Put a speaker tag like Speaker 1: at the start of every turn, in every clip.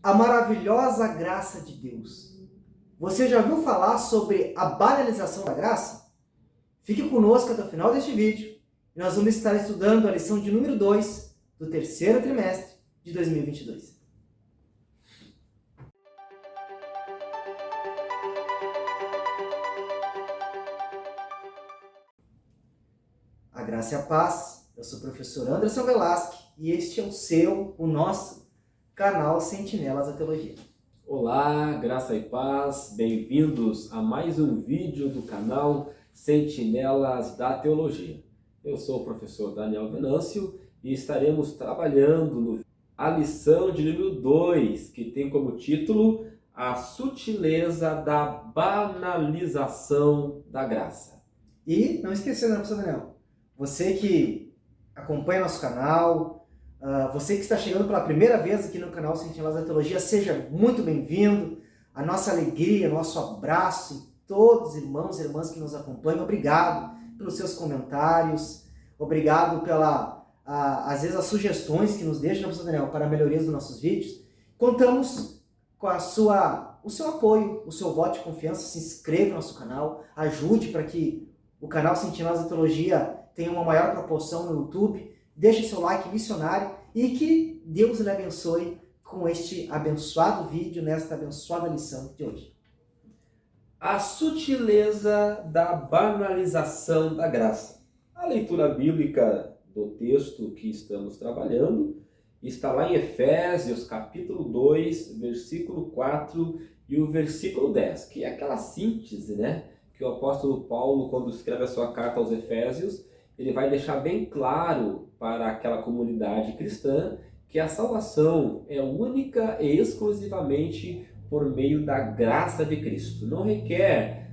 Speaker 1: A maravilhosa graça de Deus. Você já ouviu falar sobre a banalização da graça? Fique conosco até o final deste vídeo e nós vamos estar estudando a lição de número 2 do terceiro trimestre de 2022. A graça e a paz. Eu sou o professor Anderson Velasque e este é o nosso canal Sentinelas da Teologia.
Speaker 2: Olá, graça e paz, bem-vindos a mais um vídeo do canal Sentinelas da Teologia. Eu sou o professor Daniel Venâncio e estaremos trabalhando a lição de número 2, que tem como título A Sutileza da Banalização da Graça.
Speaker 1: E não esquecendo, né, professor Daniel? Você que acompanha nosso canal, você que está chegando pela primeira vez aqui no canal Sentinelas da Teologia, seja muito bem-vindo. A nossa alegria, nosso abraço em todos os irmãos e irmãs que nos acompanham. Obrigado pelos seus comentários, obrigado às vezes, as sugestões que nos deixam, né, professor Daniel, para melhorias dos nossos vídeos. Contamos com o seu apoio, o seu voto de confiança. Se inscreva no nosso canal, ajude para que o canal Sentinelas da Teologia tenha uma maior proporção no YouTube. Deixe seu like missionário e que Deus lhe abençoe com este abençoado vídeo, nesta abençoada lição de hoje.
Speaker 2: A sutileza da banalização da graça. A leitura bíblica do texto que estamos trabalhando está lá em Efésios, capítulo 2, versículo 4 e o versículo 10, que é aquela síntese, né, que o apóstolo Paulo, quando escreve a sua carta aos Efésios, ele vai deixar bem claro para aquela comunidade cristã que a salvação é única e exclusivamente por meio da graça de Cristo. Não requer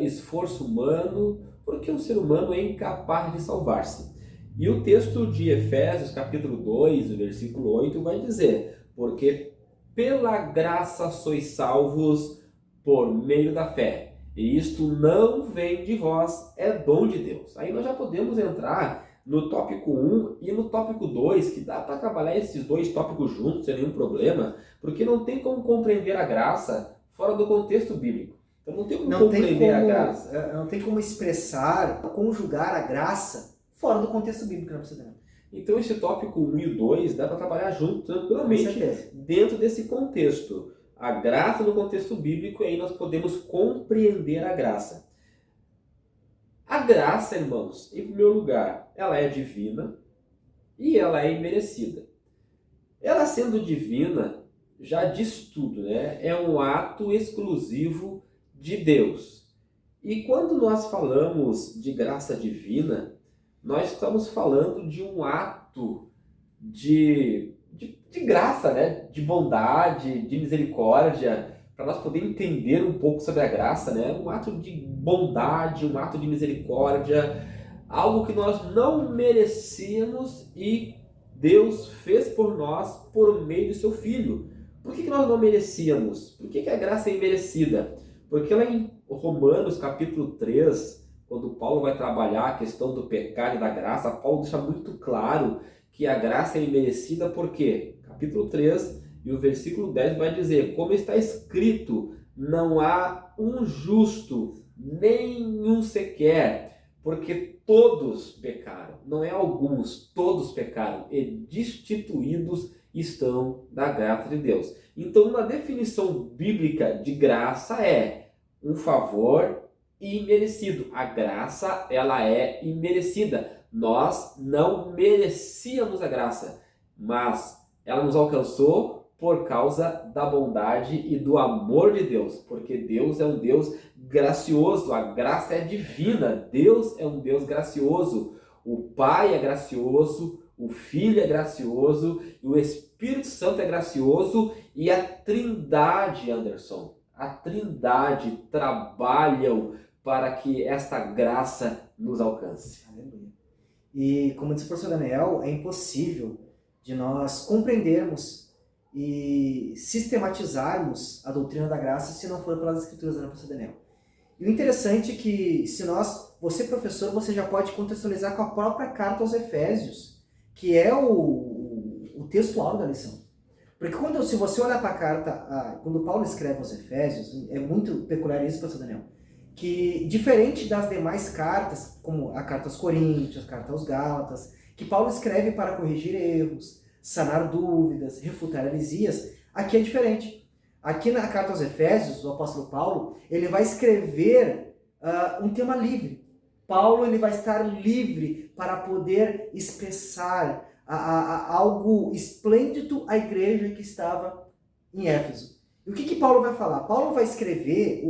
Speaker 2: esforço humano, porque o ser humano é incapaz de salvar-se. E o texto de Efésios, capítulo 2, versículo 8, vai dizer: porque pela graça sois salvos por meio da fé. E isto não vem de vós, é dom de Deus. Aí nós já podemos entrar no tópico 1 e no tópico 2, que dá para trabalhar esses dois tópicos juntos sem nenhum problema, porque não tem como compreender a graça fora do contexto bíblico. Então não tem como compreender a graça.
Speaker 1: Não tem como expressar, conjugar a graça fora do contexto bíblico, não precisa.
Speaker 2: Então esse tópico 1 e o 2 dá para trabalhar junto, tranquilamente, dentro desse contexto. A graça no contexto bíblico, e aí nós podemos compreender a graça. A graça, irmãos, em primeiro lugar, ela é divina e ela é imerecida. Ela sendo divina, já diz tudo, né? É um ato exclusivo de Deus. E quando nós falamos de graça divina, nós estamos falando de um ato de graça, né? De bondade, de misericórdia, para nós poder entender um pouco sobre a graça, né? Um ato de bondade, um ato de misericórdia, algo que nós não merecíamos e Deus fez por nós por meio do seu Filho. Por que nós não merecíamos? Por que a graça é imerecida? Porque lá em Romanos capítulo 3, quando Paulo vai trabalhar a questão do pecado e da graça, Paulo deixa muito claro que a graça é imerecida. Por quê? Capítulo 3 e o versículo 10 vai dizer: como está escrito, não há um justo, nenhum sequer, porque todos pecaram. Não é alguns, todos pecaram e destituídos estão da graça de Deus. Então, uma definição bíblica de graça é um favor imerecido. A graça, ela é imerecida. Nós não merecíamos a graça, mas ela nos alcançou por causa da bondade e do amor de Deus, porque Deus é um Deus gracioso, a graça é divina, Deus é um Deus gracioso, o Pai é gracioso, o Filho é gracioso, e o Espírito Santo é gracioso, e a Trindade, Anderson, a Trindade trabalham para que esta graça nos alcance.
Speaker 1: Aleluia. E como disse o professor Daniel, é impossível de nós compreendermos e sistematizarmos a doutrina da graça se não for pelas escrituras, né, professor Daniel? E o interessante é que você professor, você já pode contextualizar com a própria carta aos Efésios, que é o texto áureo da lição. Porque se você olhar para a carta, quando Paulo escreve aos Efésios, é muito peculiar isso, pastor Daniel, que diferente das demais cartas, como a carta aos Coríntios, a carta aos Gálatas, que Paulo escreve para corrigir erros, sanar dúvidas, refutar heresias, aqui é diferente. Aqui na carta aos Efésios, o apóstolo Paulo, ele vai escrever um tema livre. Paulo ele vai estar livre para poder expressar algo esplêndido à igreja que estava em Éfeso. E o que Paulo vai falar? Paulo vai escrever,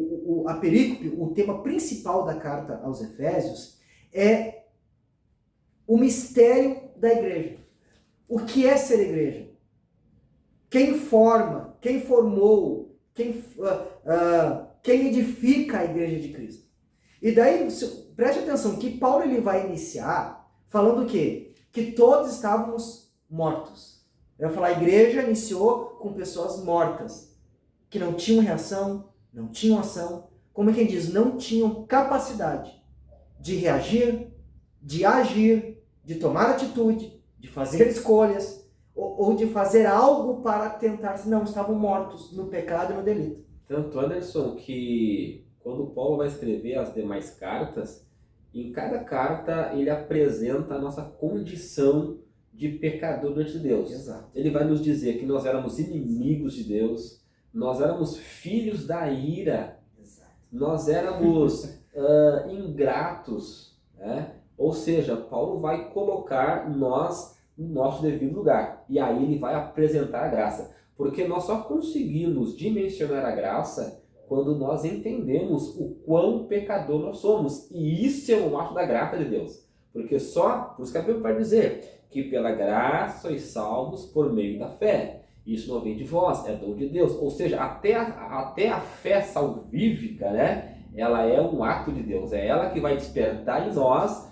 Speaker 1: a perícope, o tema principal da carta aos Efésios é o mistério da igreja. O que é ser igreja? Quem forma, quem formou, quem edifica a igreja de Cristo. E daí, preste atenção, que Paulo ele vai iniciar falando o quê? Que todos estávamos mortos. Ele vai falar, a igreja iniciou com pessoas mortas, que não tinham reação, não tinham ação, como quem diz, não tinham capacidade de reagir, de agir, de tomar atitude, de fazer escolhas, ou de fazer algo para tentar, não, estavam mortos no pecado e no delito.
Speaker 2: Tanto, Anderson, que quando Paulo vai escrever as demais cartas, em cada carta ele apresenta a nossa condição de pecador diante de Deus.
Speaker 1: Exato.
Speaker 2: Ele vai nos dizer que nós éramos inimigos de Deus, nós éramos filhos da ira,
Speaker 1: Exato.
Speaker 2: Nós éramos ingratos, né? Ou seja, Paulo vai colocar nós no nosso devido lugar. E aí ele vai apresentar a graça. Porque nós só conseguimos dimensionar a graça quando nós entendemos o quão pecador nós somos. E isso é um ato da graça de Deus. Porque por isso que a Bíblia vai dizer que pela graça sois salvos por meio da fé. Isso não vem de vós, é dom de Deus. Ou seja, até a fé salvífica, né? Ela é um ato de Deus. É ela que vai despertar em nós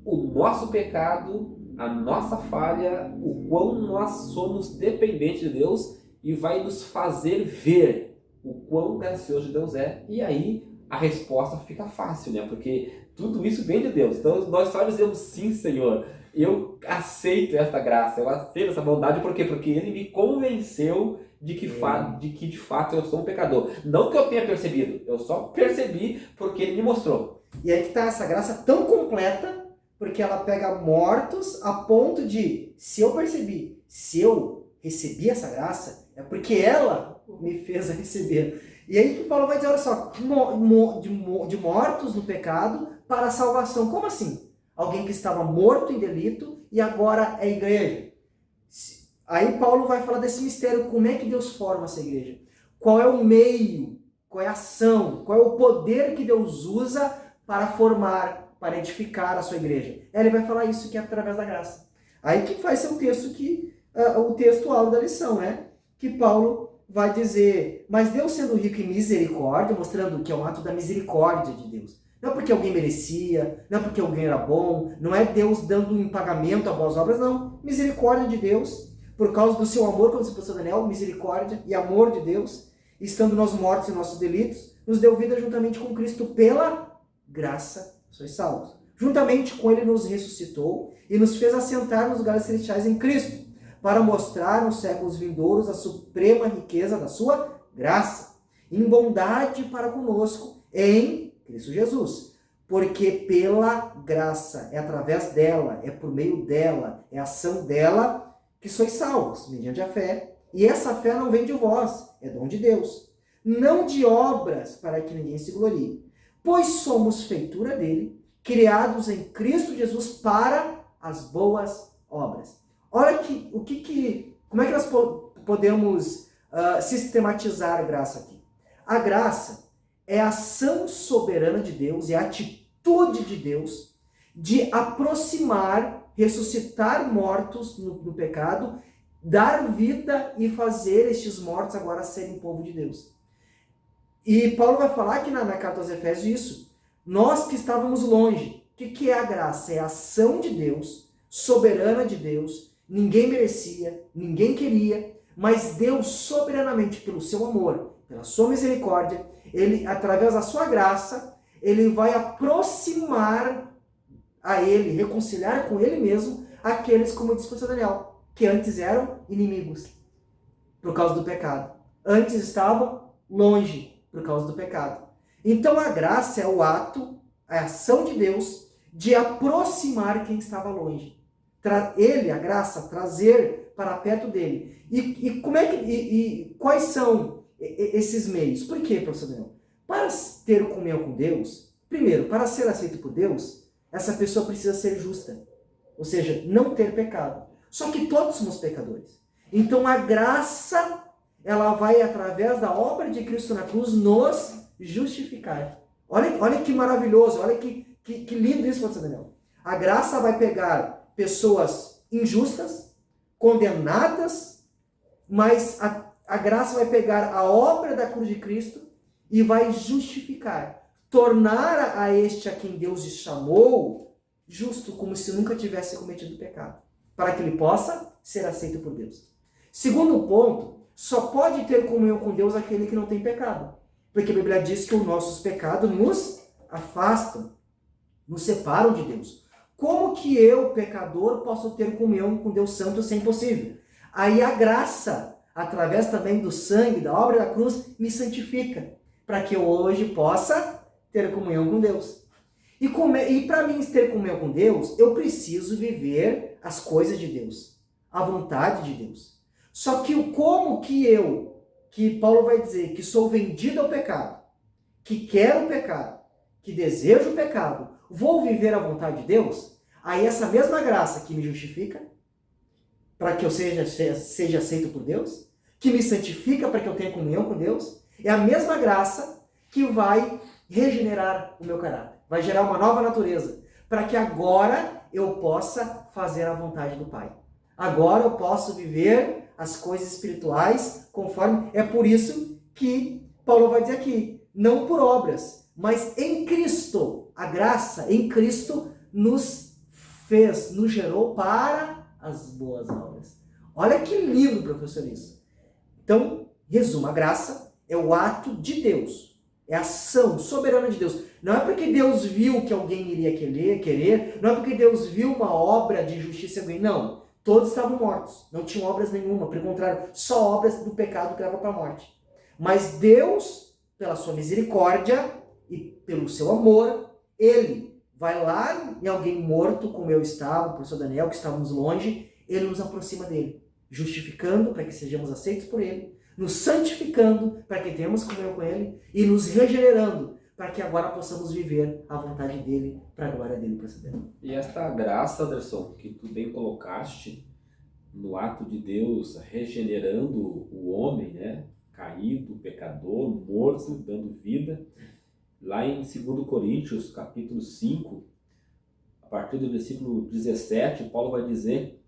Speaker 2: o nosso pecado, a nossa falha, o quão nós somos dependentes de Deus e vai nos fazer ver o quão gracioso Deus é. E aí a resposta fica fácil, né? Porque tudo isso vem de Deus. Então nós só dizemos sim, Senhor. Eu aceito esta graça, eu aceito essa bondade. Por quê? Porque Ele me convenceu de que de fato eu sou um pecador. Não que eu tenha percebido, eu só percebi porque Ele me mostrou.
Speaker 1: E aí que está essa graça tão completa, porque ela pega mortos a ponto de, se eu recebi essa graça, é porque ela me fez receber. E aí que Paulo vai dizer, olha só, de mortos no pecado para a salvação. Como assim? Alguém que estava morto em delito e agora é igreja. Aí Paulo vai falar desse mistério, como é que Deus forma essa igreja? Qual é o meio, qual é a ação, qual é o poder que Deus usa para formar, para edificar a sua igreja? Ele vai falar isso que é através da graça. Aí que vai ser o texto áureo da lição, né? Que Paulo vai dizer, mas Deus sendo rico em misericórdia, mostrando que é um ato da misericórdia de Deus. Não é porque alguém merecia, não é porque alguém era bom, não é Deus dando um pagamento a boas obras, não. Misericórdia de Deus, por causa do seu amor, como disse o pastor Daniel, misericórdia e amor de Deus, estando nós mortos em nossos delitos, nos deu vida juntamente com Cristo pela graça, sois salvos. Juntamente com Ele nos ressuscitou e nos fez assentar nos lugares celestiais em Cristo, para mostrar nos séculos vindouros a suprema riqueza da sua graça, em bondade para conosco, em Cristo Jesus. Porque pela graça, é através dela, é por meio dela, é a ação dela, que sois salvos, mediante a fé. E essa fé não vem de vós, é dom de Deus. Não de obras, para que ninguém se glorie. Pois somos feitura dele, criados em Cristo Jesus para as boas obras. Olha como é que nós podemos sistematizar a graça aqui? A graça é a ação soberana de Deus, é a atitude de Deus de aproximar, ressuscitar mortos no pecado, dar vida e fazer estes mortos agora serem povo de Deus. E Paulo vai falar aqui na carta aos Efésios isso. Nós que estávamos longe. O que é a graça? É a ação de Deus, soberana de Deus. Ninguém merecia, ninguém queria, mas Deus soberanamente, pelo seu amor, pela sua misericórdia, Ele, através da sua graça, Ele vai aproximar a Ele, reconciliar com Ele mesmo, aqueles, como disse o pastor Daniel, que antes eram inimigos. por causa do pecado. Antes estavam longe por causa do pecado. Então a graça é o ato, a ação de Deus de aproximar quem estava longe. Ele, a graça, trazer para perto dele. E como é que quais são esses meios? Por quê, professor Daniel? Para ter comunhão com Deus, primeiro, para ser aceito por Deus, essa pessoa precisa ser justa. Ou seja, não ter pecado. Só que todos somos pecadores. Então a graça, ela vai, através da obra de Cristo na cruz, nos justificar. Olha que maravilhoso, olha que lindo isso, professor Daniel. A graça vai pegar pessoas injustas, condenadas, mas a graça vai pegar a obra da cruz de Cristo e vai justificar, tornar a este a quem Deus chamou justo, como se nunca tivesse cometido pecado, para que ele possa ser aceito por Deus. Segundo ponto, só pode ter comunhão com Deus aquele que não tem pecado, porque a Bíblia diz que os nossos pecados nos afastam, nos separam de Deus. Como que eu, pecador, posso ter comunhão com Deus Santo se é impossível? Aí a graça, através também do sangue, da obra da cruz, me santifica, para que eu hoje possa ter comunhão com Deus. E para mim ter comunhão com Deus, eu preciso viver as coisas de Deus, a vontade de Deus. Só que como que Paulo vai dizer que sou vendido ao pecado, que quero o pecado, que desejo o pecado, vou viver a vontade de Deus? Aí essa mesma graça que me justifica, para que eu seja aceito por Deus, que me santifica para que eu tenha comunhão com Deus, é a mesma graça que vai regenerar o meu caráter, vai gerar uma nova natureza, para que agora eu possa fazer a vontade do Pai. Agora eu posso viver as coisas espirituais conforme... É por isso que Paulo vai dizer aqui, não por obras, mas em Cristo. A graça em Cristo nos gerou para as boas obras. Olha que lindo, professor, isso. Então, resumo, a graça é o ato de Deus, é a ação soberana de Deus. Não é porque Deus viu que alguém iria querer, não é porque Deus viu uma obra de justiça em alguém, não. Todos estavam mortos, não tinham obras nenhuma, pelo contrário, só obras do pecado que levam para a morte. Mas Deus, pela sua misericórdia e pelo seu amor, Ele vai lá em alguém morto, como eu estava, o professor Daniel, que estávamos longe, Ele nos aproxima dele, justificando para que sejamos aceitos por Ele, nos santificando para que tenhamos comunhão com Ele e nos regenerando para que agora possamos viver a vontade dEle, para a glória dEle, professor Daniel.
Speaker 2: E esta graça, Anderson, que tu bem colocaste no ato de Deus regenerando o homem, né? Caído, pecador, morto, dando vida. Lá em 2 Coríntios, capítulo 5, a partir do versículo 17, Paulo vai dizer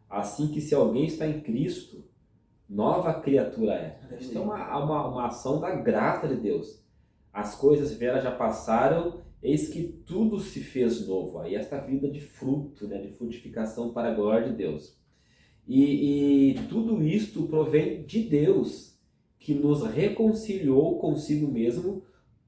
Speaker 2: assim que se alguém está em Cristo, nova criatura é. Isso é uma ação da graça de Deus. As coisas velhas já passaram, eis que tudo se fez novo. Aí esta vida de fruto, né, de frutificação para a glória de Deus. E tudo isto provém de Deus, que nos reconciliou consigo mesmo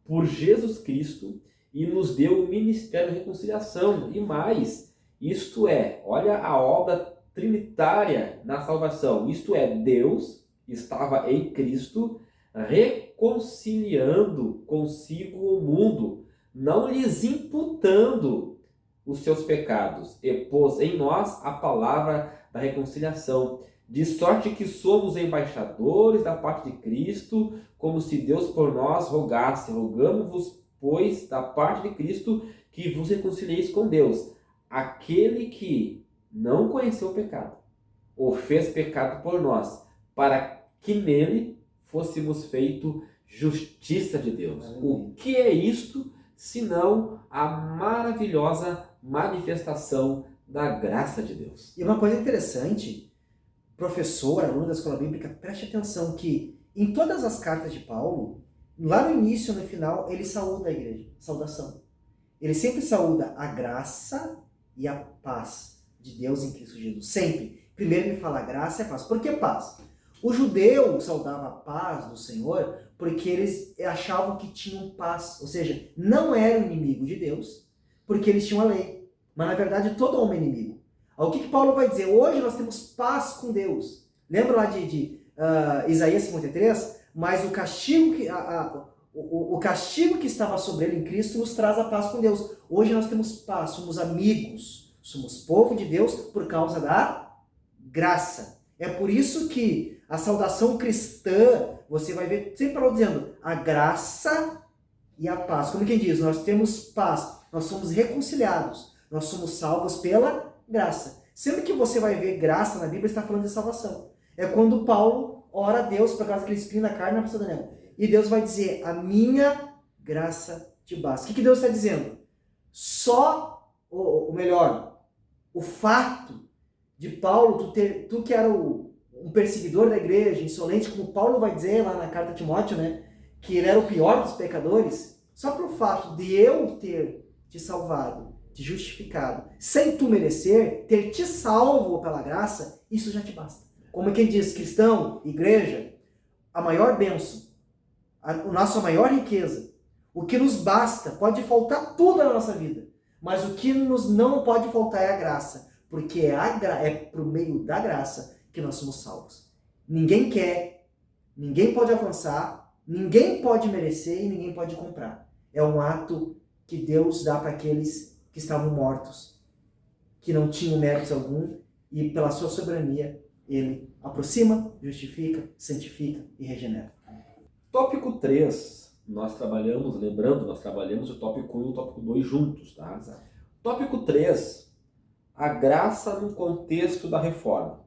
Speaker 2: por Jesus Cristo e nos deu o ministério da reconciliação. E mais, isto é, olha a obra trinitária na salvação. Isto é, Deus estava em Cristo reconciliando consigo o mundo, não lhes imputando os seus pecados, e pôs em nós a palavra da reconciliação, de sorte que somos embaixadores da parte de Cristo, como se Deus por nós rogasse. Rogamo-vos, pois, da parte de Cristo, que vos reconcilieis com Deus. Aquele que não conheceu o pecado, o fez pecado por nós, para que nele fôssemos feito justiça de Deus. O que é isto, senão a maravilhosa manifestação da graça de Deus?
Speaker 1: E uma coisa interessante, professor, aluno da escola bíblica, preste atenção que em todas as cartas de Paulo, lá no início e no final, ele saúda a igreja, saudação. Ele sempre saúda a graça e a paz de Deus em Cristo Jesus. Sempre. Primeiro ele fala graça e a paz. Por que paz? O judeu saudava a paz do Senhor porque eles achavam que tinham paz. Ou seja, não eram inimigo de Deus porque eles tinham a lei. Mas na verdade todo homem é inimigo. O que Paulo vai dizer? Hoje nós temos paz com Deus. Lembra lá de Isaías 53, mas o castigo o castigo que estava sobre ele em Cristo nos traz a paz com Deus. Hoje nós temos paz, somos amigos, somos povo de Deus por causa da graça. É por isso que a saudação cristã, você vai ver sempre Paulo dizendo a graça e a paz. Como quem diz, nós temos paz, nós somos reconciliados, nós somos salvos pela graça. Sempre que você vai ver graça na Bíblia, está falando de salvação. É quando Paulo ora a Deus por causa daquele espinho na carne na pessoa Daniel. E Deus vai dizer, a minha graça te basta. O que Deus está dizendo? Só, ou melhor, o fato de Paulo, tu que era um perseguidor da igreja, insolente, como Paulo vai dizer lá na carta a Timóteo, né, que ele era o pior dos pecadores, só pelo fato de eu ter te salvado, te justificado, sem tu merecer, ter te salvo pela graça, isso já te basta. Como quem diz, cristão, igreja, a maior bênção, a nossa maior riqueza, o que nos basta, pode faltar tudo na nossa vida, mas o que nos não pode faltar é a graça, porque é por meio da graça que nós somos salvos. Ninguém quer, ninguém pode alcançar, ninguém pode merecer e ninguém pode comprar. É um ato que Deus dá para aqueles que estavam mortos, que não tinham méritos algum, e pela sua soberania, ele aproxima, justifica, santifica e regenera.
Speaker 2: Tópico 3, nós trabalhamos o tópico 1 e o tópico 2 juntos, tá?
Speaker 1: Exato.
Speaker 2: Tópico 3, a graça no contexto da reforma.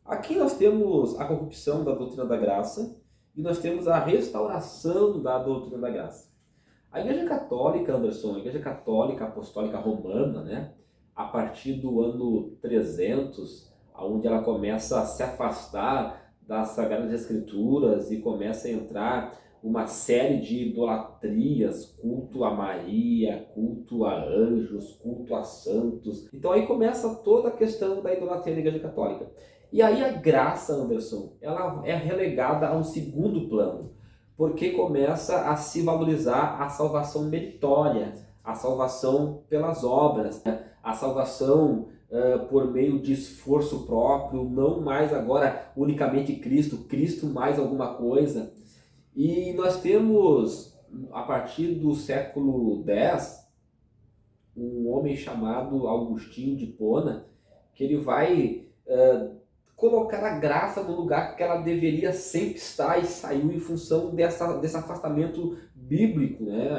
Speaker 2: Aqui nós temos a corrupção da doutrina da graça e nós temos a restauração da doutrina da graça. A Igreja Católica, Anderson, a Igreja Católica Apostólica Romana, né, a partir do ano 300, onde ela começa a se afastar das Sagradas Escrituras e começa a entrar uma série de idolatrias, culto a Maria, culto a anjos, culto a santos. Então aí começa toda a questão da idolatria na Igreja Católica. E aí a graça, Anderson, ela é relegada a um segundo plano, porque começa a se valorizar a salvação meritória, a salvação pelas obras, a salvação por meio de esforço próprio, não mais agora unicamente Cristo mais alguma coisa. E nós temos, a partir do século X, um homem chamado Agostinho de Hipona, que ele vai colocar a graça no lugar que ela deveria sempre estar, e saiu em função desse afastamento bíblico, né?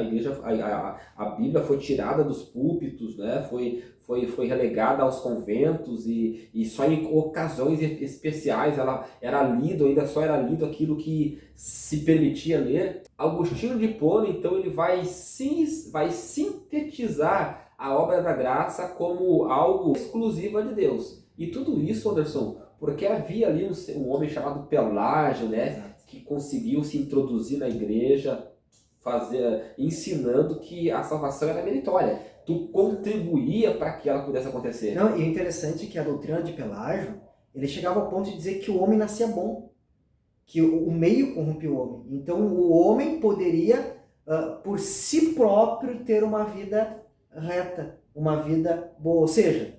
Speaker 2: A Bíblia foi tirada dos púlpitos, né? Foi relegada aos conventos e só em ocasiões especiais ela era lido, ainda só era lido aquilo que se permitia ler. Agostinho de Hipona, então, ele vai sintetizar a obra da graça como algo exclusivo de Deus. E tudo isso, Anderson, porque havia ali um homem chamado Pelágio, né, que conseguiu se introduzir na igreja, ensinando que a salvação era meritória. Tu contribuía para que ela pudesse acontecer.
Speaker 1: Não, e o interessante é que a doutrina de Pelágio, ele chegava ao ponto de dizer que o homem nascia bom, que o meio corrompe o homem. Então o homem poderia, por si próprio, ter uma vida reta, uma vida boa. Ou seja,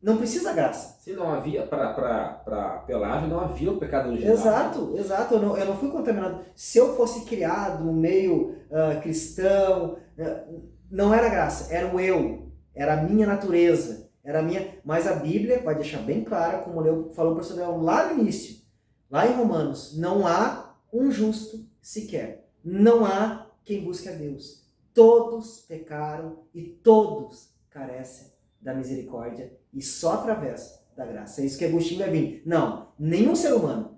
Speaker 1: não precisa graça.
Speaker 2: Se não havia, para Pelágio, não havia o pecado original.
Speaker 1: Exato. Eu não fui contaminado. Se eu fosse criado no meio cristão, não era graça, era o eu, era a minha natureza, era a minha. Mas a Bíblia vai deixar bem clara, como falou o professor Leão lá no início, lá em Romanos, não há um justo sequer. Não há quem busque a Deus. Todos pecaram e todos carecem da misericórdia e só através da graça. É isso que Agostinho vai vir. Não, nenhum ser humano,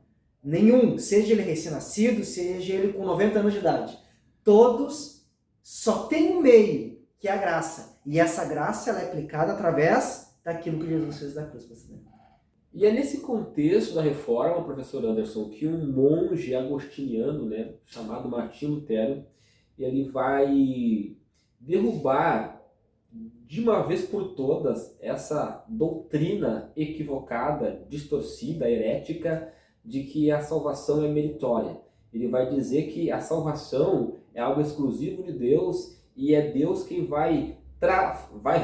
Speaker 1: seja ele recém-nascido, seja ele com 90 anos de idade, todos só tem um meio, que é a graça. E essa graça ela é aplicada através daquilo que Jesus fez na cruz.
Speaker 2: E é nesse contexto da reforma, professor Anderson, que um monge agostiniano, né, chamado Martinho Lutero, ele vai derrubar de uma vez por todas essa doutrina equivocada, distorcida, herética, de que a salvação é meritória. Ele vai dizer que a salvação é algo exclusivo de Deus e é Deus quem vai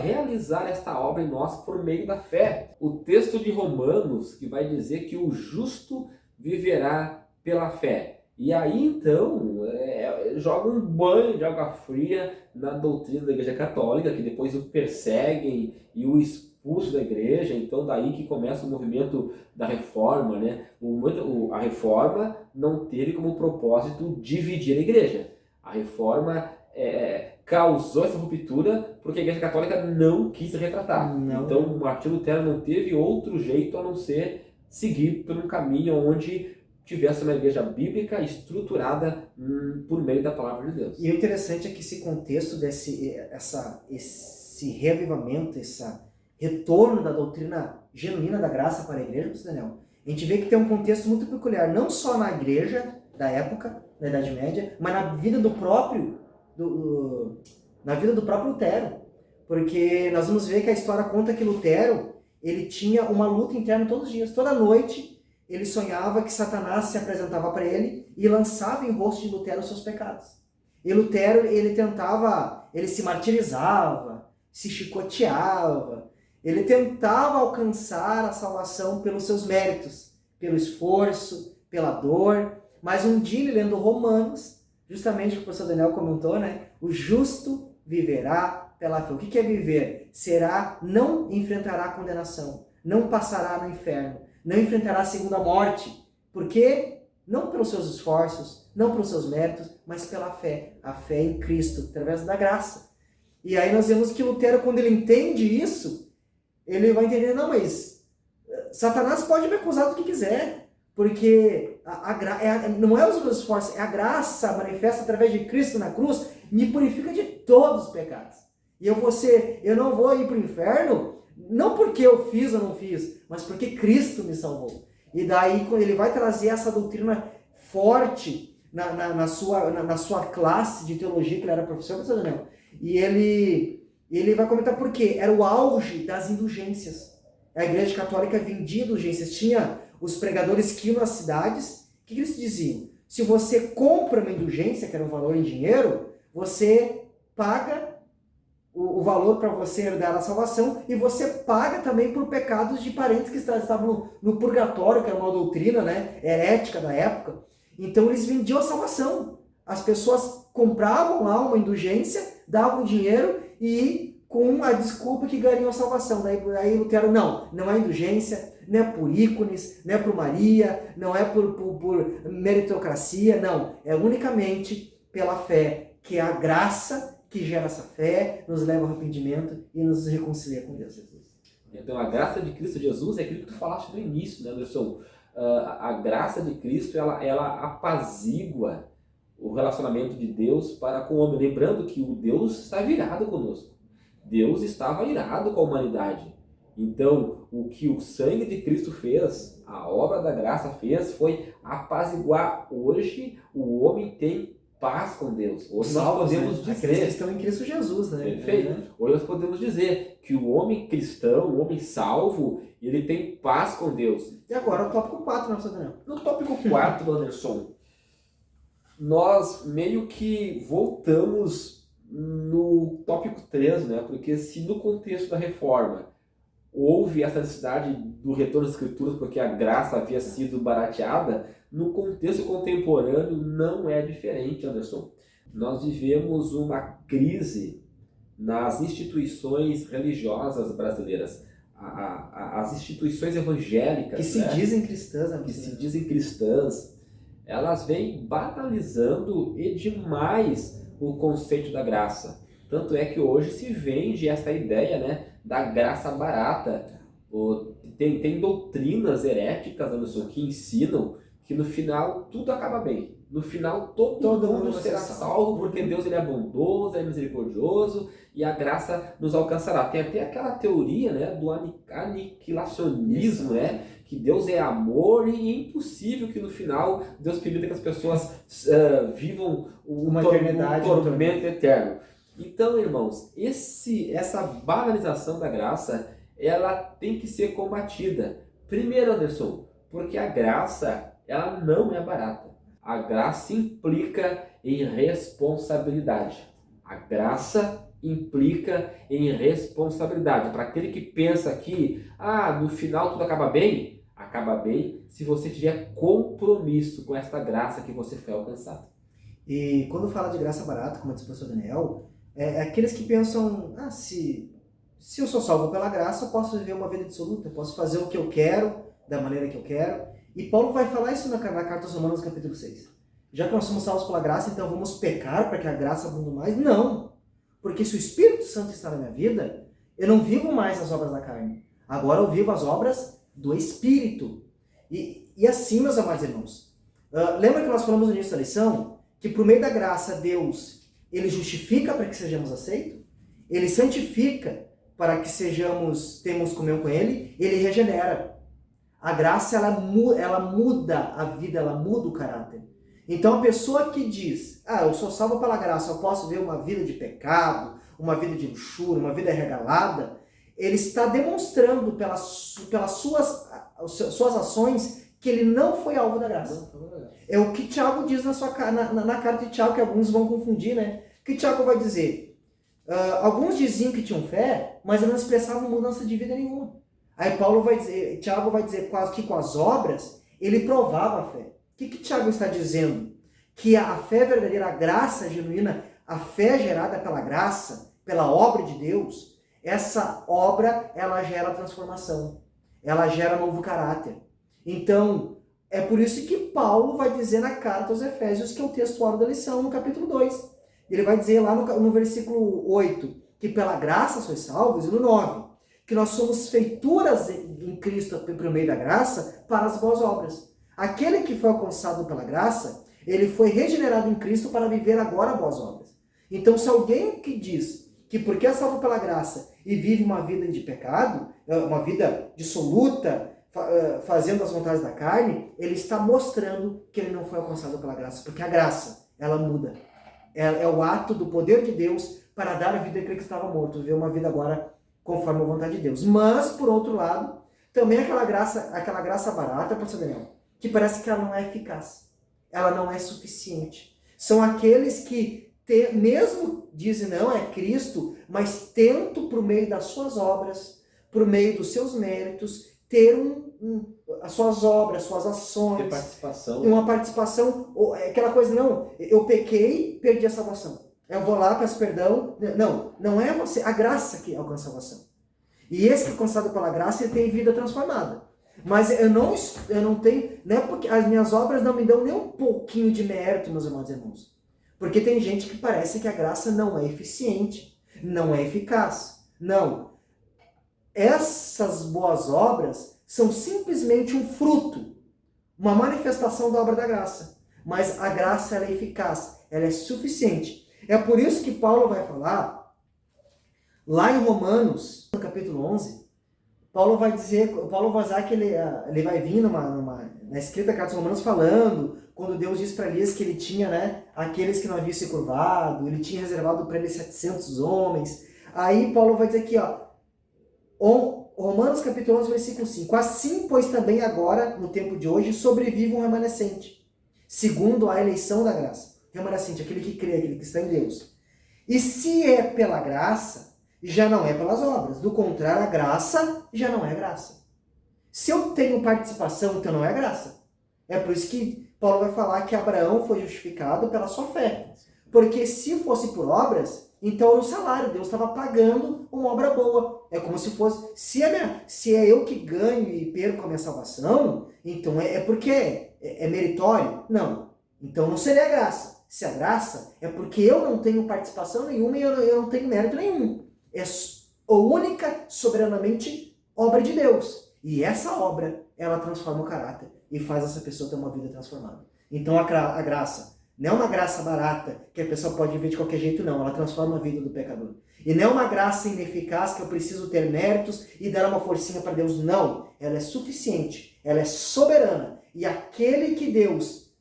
Speaker 2: realizar esta obra em nós por meio da fé. O texto de Romanos, que vai dizer que o justo viverá pela fé. E aí, então, joga um banho de água fria na doutrina da Igreja Católica, que depois o perseguem e o expulsam da igreja. Então, daí que começa o movimento da Reforma, né? A Reforma não teve como propósito dividir a igreja. A Reforma causou essa ruptura porque a Igreja Católica não quis se retratar.
Speaker 1: Não.
Speaker 2: Então, o Martinho Lutero não teve outro jeito a não ser seguir por um caminho onde tivesse uma igreja bíblica estruturada por meio da palavra de Deus.
Speaker 1: E o interessante é que esse contexto esse reavivamento, esse retorno da doutrina genuína da graça para a igreja, Daniel, a gente vê que tem um contexto muito peculiar, não só na igreja da época, da Idade Média, mas na vida do próprio Lutero. Porque nós vamos ver que a história conta que Lutero, ele tinha uma luta interna todos os dias. Toda noite ele sonhava que Satanás se apresentava para ele e lançava em rosto de Lutero os seus pecados. E Lutero, ele se martirizava, se chicoteava, ele tentava alcançar a salvação pelos seus méritos, pelo esforço, pela dor. Mas um dia, ele lendo Romanos, justamente o que o professor Daniel comentou, né? O justo viverá pela fé. O que é viver? Não enfrentará a condenação, não passará no inferno, não enfrentará a segunda morte. Por quê? Não pelos seus esforços, não pelos seus méritos, mas pela fé. A fé em Cristo, através da graça. E aí nós vemos que Lutero, quando ele entende isso, ele vai entender, não, mas Satanás pode me acusar do que quiser, porque não é os meus esforços, é a graça manifesta através de Cristo na cruz, me purifica de todos os pecados. E eu não vou ir para o inferno, não porque eu fiz ou não fiz, mas porque Cristo me salvou. E daí, quando ele vai trazer essa doutrina forte na sua classe de teologia, que ele era professor, Daniel, e ele vai comentar por quê. Era o auge das indulgências. A Igreja Católica vendia indulgências. Tinha os pregadores que iam nas cidades. O que eles diziam? Se você compra uma indulgência, que era um valor em dinheiro, você paga o valor para você herdar a salvação, e você paga também por pecados de parentes que estavam no purgatório, que era uma doutrina, né, herética da época. Então eles vendiam a salvação. As pessoas compravam lá uma indulgência, davam dinheiro e com a desculpa que ganhariam a salvação. Daí Lutero, não é indulgência, não é por ícones, não é por Maria, não é por meritocracia, não. É unicamente pela fé, que é a graça que gera essa fé, nos leva ao arrependimento e nos reconcilia com Deus.
Speaker 2: Então a graça de Cristo Jesus é aquilo que tu falaste no início, né, Anderson? A graça de Cristo, ela apazigua o relacionamento de Deus para com o homem. Lembrando que o Deus está virado conosco. Deus estava irado com a humanidade. Então, o que o sangue de Cristo fez, a obra da graça fez, foi apaziguar. Hoje, o homem tem paz com Deus. Hoje nós podemos dizer...
Speaker 1: Aqueles que estão em Cristo Jesus, né?
Speaker 2: Perfeito. Hoje nós podemos dizer que o homem cristão, o homem salvo, ele tem paz com Deus.
Speaker 1: E agora o tópico 4, nosso Daniel.
Speaker 2: No tópico 4, Anderson, nós meio que voltamos no tópico 3, né? Porque se no contexto da reforma houve essa necessidade do retorno às escrituras porque a graça havia sido barateada, no contexto contemporâneo não é diferente, Anderson. Nós vivemos uma crise nas instituições religiosas brasileiras. As instituições evangélicas,
Speaker 1: que se dizem cristãs, né?
Speaker 2: Que se dizem cristãs, elas vêm banalizando e demais o conceito da graça. Tanto é que hoje se vende essa ideia, né, da graça barata. Tem doutrinas heréticas, Anderson, que ensinam que no final tudo acaba bem. No final todo mundo será salvo porque Deus ele é bondoso, é misericordioso e a graça nos alcançará. Tem até aquela teoria, né, do aniquilacionismo, né, que Deus é amor e é impossível que no final Deus permita que as pessoas vivam um tormento eterno. Então, irmãos, essa banalização da graça, ela tem que ser combatida. Primeiro, Anderson, porque a graça, ela não é barata. A graça implica em responsabilidade. A graça implica em responsabilidade. Para aquele que pensa que, no final tudo acaba bem, acaba bem se você tiver compromisso com esta graça que você foi alcançado.
Speaker 1: E quando fala de graça barata, como disse o professor Daniel, é aqueles que pensam, se eu sou salvo pela graça, eu posso viver uma vida dissoluta, eu posso fazer o que eu quero, da maneira que eu quero. E Paulo vai falar isso na carta aos Romanos, capítulo 6. Já que nós somos salvos pela graça, então vamos pecar para que a graça abunde mais? Não! Porque se o Espírito Santo está na minha vida, eu não vivo mais as obras da carne. Agora eu vivo as obras do Espírito. E assim, meus amados irmãos, lembra que nós falamos no início da lição que por meio da graça Deus, ele justifica para que sejamos aceitos, ele santifica para que tenhamos comunhão com ele, ele regenera. A graça, ela muda a vida, ela muda o caráter. Então a pessoa que diz, eu sou salvo pela graça, eu posso ver uma vida de pecado, uma vida de luxúria, uma vida regalada, ele está demonstrando pelas suas ações que ele não foi alvo da graça. É o que Tiago diz na carta de Tiago, que alguns vão confundir, né? O que Tiago vai dizer? Alguns diziam que tinham fé, mas não expressavam mudança de vida nenhuma. Aí Tiago vai dizer que com as obras ele provava a fé. O que Tiago está dizendo? Que a fé verdadeira, a graça genuína, a fé gerada pela graça, pela obra de Deus, essa obra, ela gera transformação. Ela gera novo caráter. Então, é por isso que Paulo vai dizer na carta aos Efésios, que é o textuário da lição, no capítulo 2. Ele vai dizer lá no versículo 8, que pela graça sois salvos, e no 9, que nós somos feituras em Cristo por meio da graça para as boas obras. Aquele que foi alcançado pela graça, ele foi regenerado em Cristo para viver agora boas obras. Então, se alguém que diz que porque é salvo pela graça e vive uma vida de pecado, uma vida dissoluta, fazendo as vontades da carne, ele está mostrando que ele não foi alcançado pela graça, porque a graça, ela muda. É o ato do poder de Deus para dar a vida àquele que estava morto, viver uma vida agora conforme a vontade de Deus. Mas, por outro lado, também aquela graça barata, pastor Daniel, que parece que ela não é eficaz, ela não é suficiente. São aqueles que, mesmo dizem não, é Cristo, mas tentam, por meio das suas obras, por meio dos seus méritos, ter as suas obras, suas ações, uma participação, aquela coisa, não, eu pequei, perdi a salvação. Eu vou lá, peço perdão. Não é você, a graça que alcança a salvação. E esse que é alcançado pela graça, ele tem vida transformada. Mas eu não tenho, não é porque as minhas obras não me dão nem um pouquinho de mérito, meus amados irmãos. Porque tem gente que parece que a graça não é eficiente, não é eficaz. Não. Essas boas obras são simplesmente um fruto, uma manifestação da obra da graça. Mas a graça, ela é eficaz, ela é suficiente. É por isso que Paulo vai falar, lá em Romanos, no capítulo 11, Paulo vai dizer que ele vai vir na escrita da carta aos Romanos falando, quando Deus diz para Elias que ele tinha, aqueles que não haviam se curvado, ele tinha reservado para ele 700 homens. Aí Paulo vai dizer aqui, Romanos capítulo 11, versículo 5. Assim, pois também agora, no tempo de hoje, sobrevive um remanescente, segundo a eleição da graça. Remanescente, aquele que crê, aquele que está em Deus. E se é pela graça, já não é pelas obras. Do contrário, a graça já não é graça. Se eu tenho participação, então não é graça. É por isso que Paulo vai falar que Abraão foi justificado pela sua fé. Porque se fosse por obras, então é o salário, Deus estava pagando uma obra boa. É como se fosse, se é eu que ganho e perco a minha salvação, então é porque é meritório? Não. Então não seria graça. Se a graça é porque eu não tenho participação nenhuma e eu não tenho mérito nenhum. É única, soberanamente, obra de Deus. E essa obra, ela transforma o caráter e faz essa pessoa ter uma vida transformada. Então a graça não é uma graça barata que a pessoa pode viver de qualquer jeito, não. Ela transforma a vida do pecador. E não é uma graça ineficaz que eu preciso ter méritos e dar uma forcinha para Deus. Não. Ela é suficiente. Ela é soberana. E aquele que Deus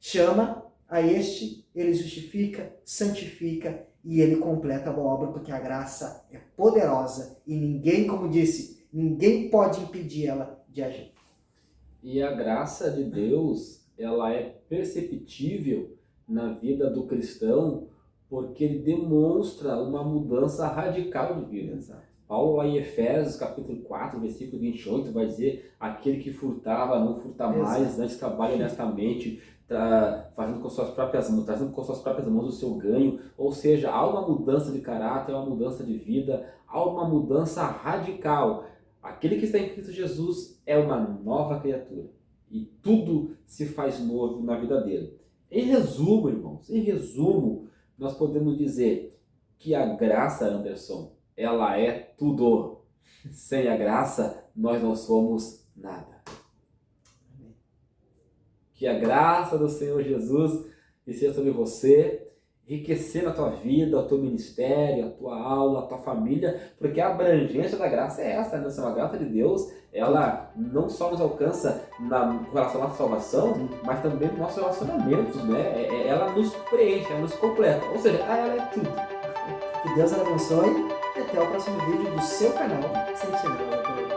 Speaker 1: chama, a este ele justifica, santifica e ele completa a boa obra, porque a graça é poderosa e ninguém, como disse, ninguém pode impedir ela de agir.
Speaker 2: E a graça de Deus, ela é perceptível na vida do cristão porque ele demonstra uma mudança radical de vida.
Speaker 1: Exato.
Speaker 2: Paulo lá em Efésios, capítulo 4, versículo 28, vai dizer: aquele que furtava, não furta mais, antes trabalha honestamente, fazendo com suas próprias mãos, trazendo com suas próprias mãos o seu ganho. Ou seja, há uma mudança de caráter, há uma mudança de vida, há uma mudança radical. Aquele que está em Cristo Jesus é uma nova criatura. E tudo se faz novo na vida dele. Em resumo, irmãos, nós podemos dizer que a graça, Anderson, ela é tudo. Sem a graça, nós não somos nada. Que a graça do Senhor Jesus esteja sobre você, enriquecendo a tua vida, o teu ministério, a tua aula, a tua família, porque a abrangência da graça é essa, né? A graça de Deus, ela não só nos alcança com relação à nossa salvação, mas também nos nossos relacionamentos, né? Ela nos preenche, ela nos completa, ou seja, ela é tudo.
Speaker 1: Que Deus abençoe e até o próximo vídeo do seu canal Sentinela da Teologia.